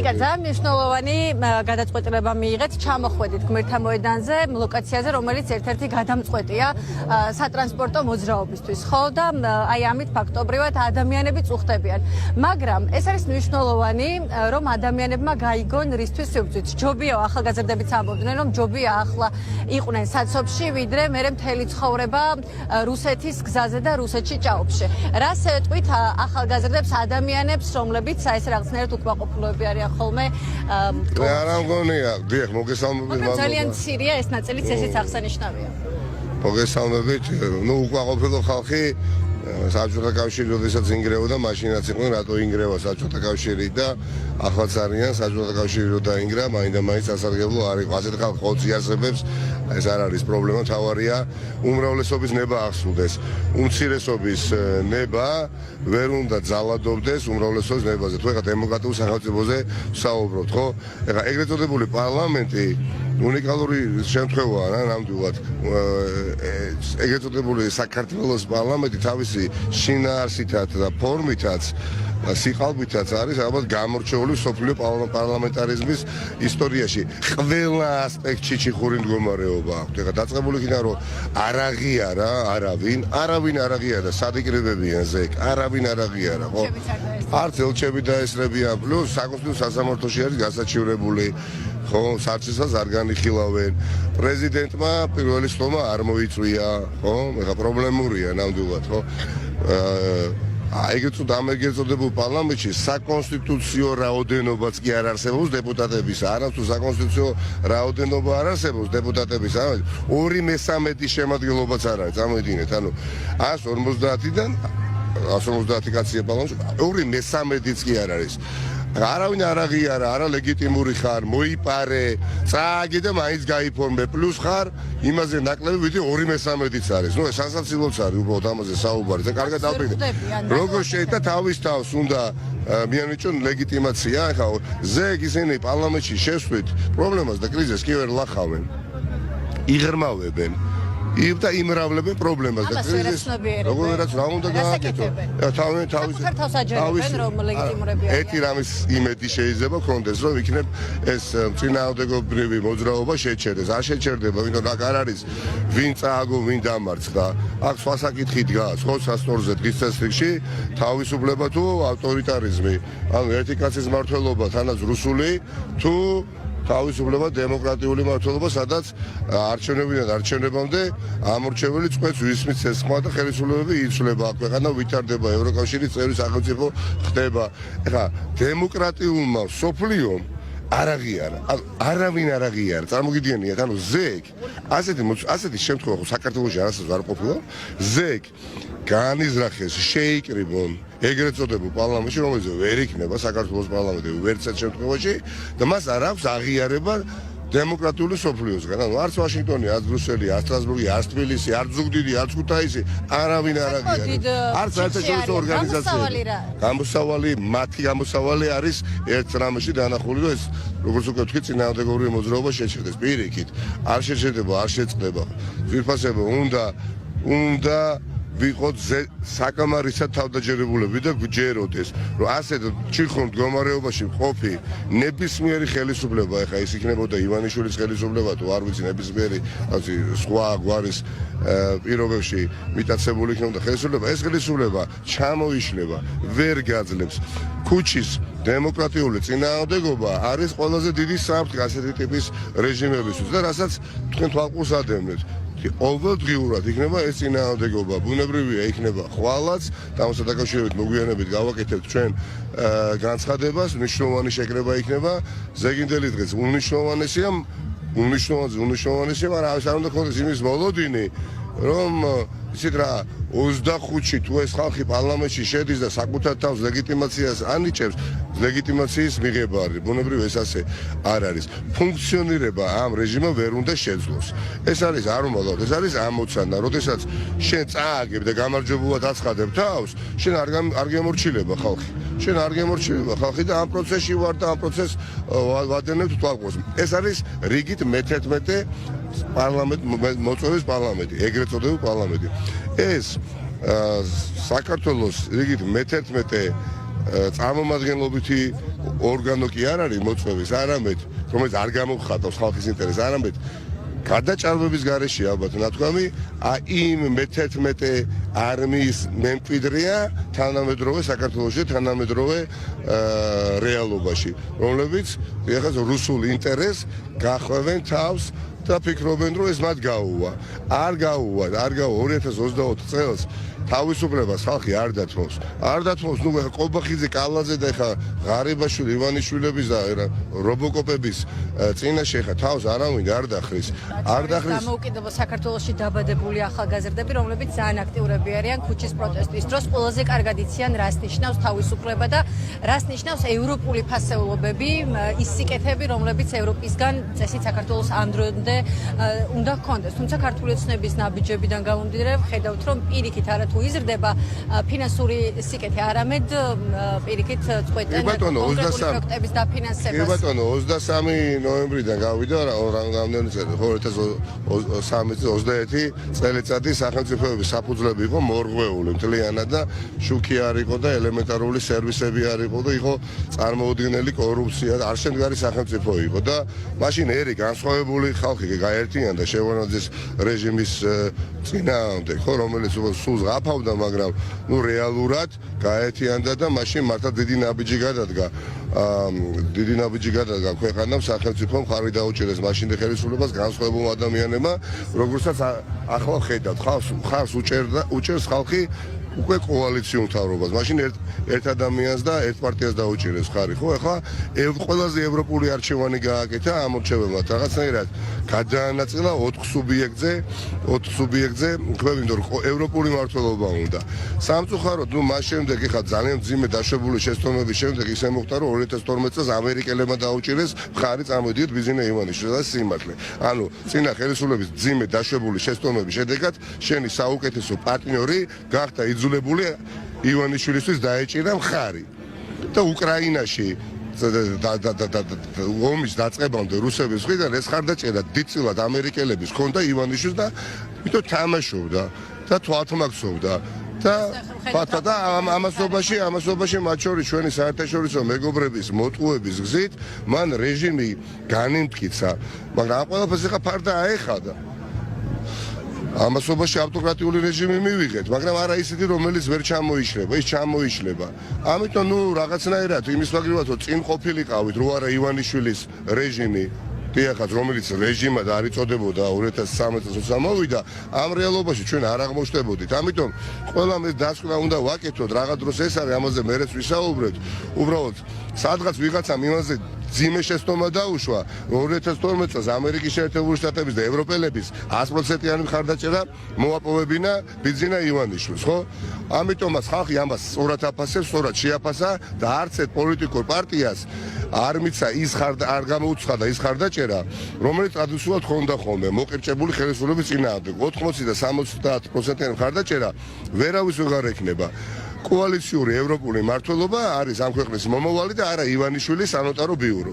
კიკა ძალიან მნიშვნელოვანი გადაწყვეტილება მიიღეთ ჩამოხვედით გმირთა მოედანზე, ლოკაციაზე, რომელიც ერთ-ერთი გადამწყვეტია სატრანსპორტო მოძრაობისთვის. ხო და აი ამით ფაქტობრივად ადამიანები წუხდებიან. მაგრამ ეს არის მნიშვნელოვანი, რომ ადამიანებმა გაიგონ რისთვის სივრცით. ჯობია ახალგაზრდებიც ამბობდნენ, რომ ჯობია ახლა იყვნენ საცობში, ვიდრე მერე მთელი ცხოვრება რუსეთის გზაზე და რუსეთში ჭაობში. რას ეტყვით ახალგაზრდებს, ადამიანებს, რომლებიც ეს რაღაცნაირად უკმაყოფილოები არიან ხოლმე? არა მგონია, დიახ, მოგესალმებით მაგრამ ძალიან მცირეა ეს ნაწილიც, ესეც აღსანიშნავია. მოგესალმებით, უკმაყოფილო ხალხი საბჭოთა კავშირი როდესაც ინგრეოდა, მაშინაც იყვნენ რატო ინგრევა საბჭოთა კავშირი და ახლაც არიან საბჭოთა კავშირი რო დაინგრა, მაინდა-მაინც სასარგებლო არ იყო. ასეთ ხალხ ყოველთვის იარსებებს, ეს არ არის პრობლემა, თავარია უმრავლესობის ნება ახსოვდეს. უმცირესობის ნება ვერ უნდა ძალადობდეს უმრავლესობის ნებაზე. თუ ეხლა დემოკრატიულ სახელმწიფოზე ვსაუბრობთ, ხო? ეხლა ეგრეთ წოდებული პარლამენტი უნიკალური შემთხვევაა რა ნამდვილად. ეგრეთ წოდებული საქართველოს პარლამენტი თავისი შინაარსითაც და ფორმითაც სიყალბითაც არის ალბათ გამორჩეული სოფლიო პარლამენტარიზმის ისტორიაში. ყველა ასპექტში ჩიხური მდგომარეობა აქვს. ეხლა დაწყებული იქნა რომ არ აღიარა არავინ არ აღიარა სადიკრებებიან ზეკ, არავინ არ აღიარა, ხო? არც ელჩები დაესრებიან, პლუს საკონსტიტუციო სასამართლოში არის გასაჩივრებული. ხო, საჩისაც არ განიხილავენ. პრეზიდენტმა პირველი სხდომა არ მოიწვია, ხო? ეხლა პრობლემურია ნამდვილად, ხო? ეგრეთ წოდებულ პარლამენტში საკონსტიტუციო რაოდენობაც კი არ არსებობს დეპუტატების, არა თუ საკონსტიტუციო რაოდენობა არ არსებობს დეპუტატების, 2/3 შემადგენლობაც არ არის. წარმოიდგინეთ, ანუ 150-დან 150 კაცია პარლამენტში, 2/3-იც კი არ არის. არავინ არ აღიარა, არა ლეგიტიმური ხარ, მოიპარე, წააგე და მაინც გაიფორმე, პლუს ხარ იმაზე ნაკლები, ვიდრე 2/3-იც არის. ნუ ეს სასაცილოც არის უბრალოდ ამაზე საუბარი. და კარგად დავფიქრე. როგორ შეიძლება თავის თავს უნდა მიანიჭონ ლეგიტიმაცია, ახლა ზეგ ისინი პარლამენტში შესვლით პრობლემას და კრიზისს კი ვერ ლახავენ. იღრმავებენ. და იმრავლებენ პრობლემას და კრიზისს როგორაც რა უნდა გააკეთო. ერთი რამის იმედი შეიძლება ქონდეს, რომ იქნებ ეს წინააღმდეგობრივი მოძრაობა შეჩერდეს. არ შეჩერდება, ვინმე არ არის ვინ წააგო, ვინ დამარცხდა. აქ სხვა საკითხი დგას, ხო, სასწორზე დღის წესრიგში თავისუფლება თუ ავტორიტარიზმი. ანუ ერთი კაცის მმართველობა თანაც რუსული თუ თავისუფლება დემოკრატიული მმართველობა, სადაც არჩევნებიდან არჩევნებამდე ამორჩეველი წვეთს ვისმის ცეცხლმა და ხელისუფლებები იცვლება, ქვეყანა ვითარდება, ევროკავშირის წევრი სახელმწიფო ხდება. ეხლა დემოკრატიულმა სოფლიომ არ აღიარა, არავინ არ აღიარა, წარმოგიდგენიათ, ანუ ზეგ ასეთი შემთხვევა ხო საქართველოში არასდროს არ ყოფილა, ზეგ განიზრახეს, შეიკრიბონ ეგრეთ წოდებულ პარლამენტში, რომელიც ვერ იქნება საქართველოს პარლამენტი ვერცერთ შემთხვევაში და მას არ აქვს აღიარება დემოკრატიული სოფლიოსგან. ანუ არც ვაშინგტონი, არც ბრიუსელი, არც სტრასბურგი, არც თბილისი, არც ზუგდიდი, არც ქუთაისი არავინ არ აღიარებს. არც საერთაშორისო ორგანიზაციები. გამოსავალი, მათი გამოსავალი არის ერთ რამეში დანახული, რომ ეს როგორც უკვე ვთქვი, წინააღმდეგობრივი მოძრაობა შეჩერდეს. პირიქით, არ შეჩერდება, არ შეწყდება. ძვირფასება უნდა ვიყოთ საკამარისად თავდაჯერებულები და გვჯეროდეს, რომ ასეთ ჩიხურ მდგომარეობაში მყოფი ნებისმიერი ხელისუფლება, ეხა ის იქნებოდა ივანიშვილის ხელისუფლება თუ არ ვიცი ნებისმიერი სხვა გვარის პირობებში მიტაცებული იქნებოდა ხელისუფლება, ეს ხელისუფლება ჩამოიშლება, ვერ გაძლებს. ქუჩის დემოკრატიული წინააღმდეგობა არის ყველაზე დიდი საფრთხე ასეთი ტიპის რეჟიმებისთვის და რასაც თქვენ თვალყურს ადევნეთ. ყოველდღიურად იქნება ეს წინააღმდეგობა, ბუნებრივია იქნება ხვალაც, თამასთან დაკავშირებით მოგვიანებით გავაკეთებთ ჩვენ განცხადებას, მნიშვნელოვანი შეკრება იქნება, ზეგინდელი დღეს უნიშნულოვანესია, მაგრამ არ უნდა ქონდეს იმის მოლოდინი, რომ იცით რა 25-ში თუ ეს ხალხი პარლამენტში შედის და საკუთარ თავს ლეგიტიმაციას ანიჭებს, ლეგიტიმაციის მიღება არის, ბუნებრივ ეს ასე არ არის. ფუნქციონირება ამ რეჟიმმა ვერ უნდა შეძლოს. ეს არის არმოლოდ, ეს არის ამოცანა, როდესაც შენ წააგებ და გამარჯვებულად აცხადებ თავს, შენ არ გემორჩილება ხალხი. შენ არ გემორჩილება ხალხი და ამ პროცესში ვარ და ამ პროცესს ვადენებ თვალყურს. ეს არის რიგით მე-11 მოწვევის პარლამენტი, ეგრეთ წოდებული პარლამენტი. ეს საქართველოს რიგით მე-11 წარმომადგენლობითი ორგანო კი არ არის მოწვევის, არამედ რომელიც არ გამოხატავს ხალხის ინტერესს, არამედ გადაჭარბების გარეშე ალბათ ნათქვამი იმ მე-11 არმიის მემკვიდრეა თანამედროვე საქართველოში, თანამედროვე რეალობაში, რომლებიც ეხლა რუსულ ინტერესს გახვევენ თავს და ფიქრობენ, რომ ეს მათ გაუვა. არ გაუვა 2024 წელს თავისუფლებას ხალხი არ დათმობს. არ დათმობს, ნუ ყობახიძე, კალაძე და ეხა ღარიბაშვილი, ივანიშვილების და რობოკოპების წინაშე ეხა თავს არავინ არ დახრის. არ დახრის. დამოუკიდებელ საქართველოში დაბადებული ახალგაზრდები, რომლებიც ძალიან აქტიურები არიან ქუჩის პროტესტის დროს, ყველაზე კარგად იციან, რას ნიშნავს თავისუფლება და რას ნიშნავს ევროპული ფასეულობები, ის სიკეთეები, რომლებიც ევროპისგან წესით საქართველოს ამ დრომდე უნდა ჰქონდეს. თუმცა ქართული ოცნების ნაბიჯებიდან გამომდინარე, ხედავთ, რომ პირიქით არა თუ იზრდება ფინანსური სიკეთე, არამედ პირიქით წყვეტენ კონკრეტული პროექტების დაფინანსებას. კი ბატონო, 23 ნოემბრიდან გავიდა რამდენი წელი, 2021 წელიწადი სახელმწიფოების საფუძვლები იყო მორღვეული მთლიანად და შუქი არ იყო და ელემენტარული სერვისები არ იყო და იყო წარმოუდგენელი კორუფცია და არ შემდგარი სახელმწიფო იყო და მაშინ ერი განსხვავებული ხალხი გაერთიანდა შევარდნაძის რეჟიმის წინააღმდეგ, ხო, რომელიც სულს აფავდა, მაგრამ ნუ რეალურად გაერთიანდა და მაშინ მართლა დიდი ნაბიჯი გადადგა ქვეყანამ სახელმწიფო მხარი დაუჭერეს მაშინდელ ხელისუფლებას განსხვავებულ ადამიანებმა, როგორცაც ახლა ხედავთ, ხალხს უჭერს ხალხი უკვე კოალიციურ მთავრობას. მაშინ ერთ ადამიანს და ერთ პარტიას დაუჭერეს ხარი, ხო? ახლა ყველაზე ევროპული არჩევანი გააკეთა ამ მორჩევებმა. რაღაცნაირად გადაანაწილა 4 სუბიექტზე, ქვევინდ რომ ევროპული მართლობა უნდა. სამწუხაროდ, ნუ მას შემდეგ ეხლა ძალიან მძიმე დაშვებული შეცდომების შემდეგ ისე მოხდა, რომ 2012 წელს ამერიკელებმა დაუჭერეს ხარი, წამოდიეთ ბიზნე ივანიშვილს და სიმართლე. ანუ წინა ხელისუფლების მძიმე დაშვებული შეცდომების შედეგად შენი საუკეთესო პარტნიორი გახდა იძულებული ივანიშვილისთვის დაეჭირა მხარი და უკრაინაში ომის დაწყებამდე რუსების მხრიდან ეს ხარდაჭერა დიდწილად ამერიკელების ჰქონდა ივანიშვილს და მითო თამაშობდა და თვალთმაგცობდა და ფათა და ამასობაში მათ შორის ჩვენი საერთაშორისო მეგობრების მოტყუების გზით მან რეჟიმი განიმტკიცა, მაგრამ ამ ყველაფერს ახლა ფარდა აეხადა. ამასობაში ავტოკრატიული რეჟიმი მივიღეთ, მაგრამ არა ისეთი, რომელიც ვერ ჩამოიშლება, ის ჩამოიშლება. ამიტომ ნუ რაღაცნაირად იმის მაგრივად რომ წინ ყოფილიყავით, რო არა ივანიშვილის რეჟიმი, დიახაც, რომელიც რეჟიმად არ იწოდებოდა 2013 წელს ამოვიდა, ამ რეალობაში ჩვენ არ აღმოჩნდებოდით. ამიტომ ყველამ ეს დასკვნა უნდა ვაკეთოთ, რაღაც დროს ეს არის, ამაზე მერეც ვისაუბრებთ. უბრალოდ სადღაც ვიღაცამ იმაზე ძიმე შეცდომა დაუშვა 2012 წელს ამერიკის შეერთებული შტატების და ევროპელების 100%-იანი მხარდაჭერა მოაპოვებინა ბიძინა ივანიშვილს, ხო? ამიტომაც ხალხი ამას სწორად აფასებს, სწორად შეაფასა და არც ერთ პოლიტიკურ პარტიას არ მიცა არ გამოუცხადა ის ხარდაჭერა, რომელიც ტრადიციულად ჰქონდა ხოლმე მოკერჭებული ხელისუფლების წინააღმდეგ. 80 და 70%-იანი მხარდაჭერა ვერავის ვეღარ ექნება. კოალიციური ევროპული მართლობა არის ამ ქვეყნის მომავალი და არა ივანიშვილის სანოტარო ბიურო.